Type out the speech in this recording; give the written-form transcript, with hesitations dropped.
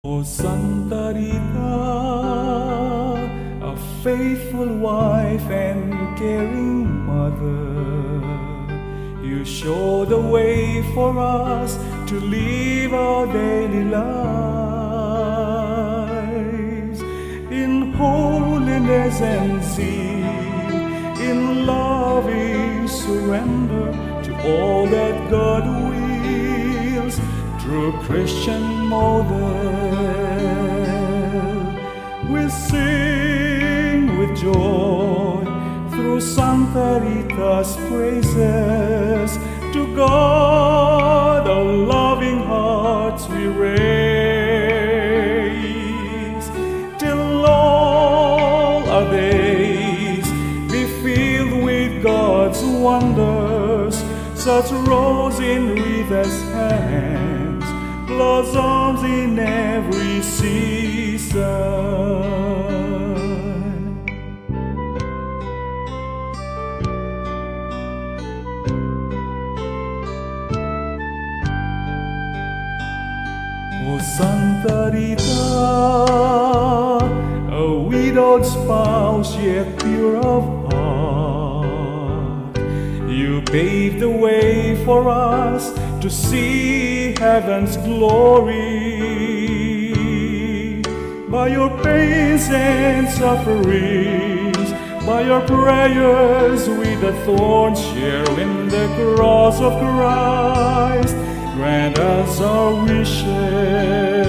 O Santa Rita, a faithful wife and caring mother, you show the way for us to live our daily lives in holiness and zeal, in loving surrender to all that God wills through Christian model. We sing with joy through Santa Rita's praises. To God our loving hearts we raise, till all our days be filled with God's wonders. Such rose in Rita's hands, blossoms in every season. O Santa Rita, a widowed spouse yet pure of heart, you paved the way for us to see heaven's glory. By your pains and sufferings, by your prayers with the thorns, share in the cross of Christ. Grant us our wishes.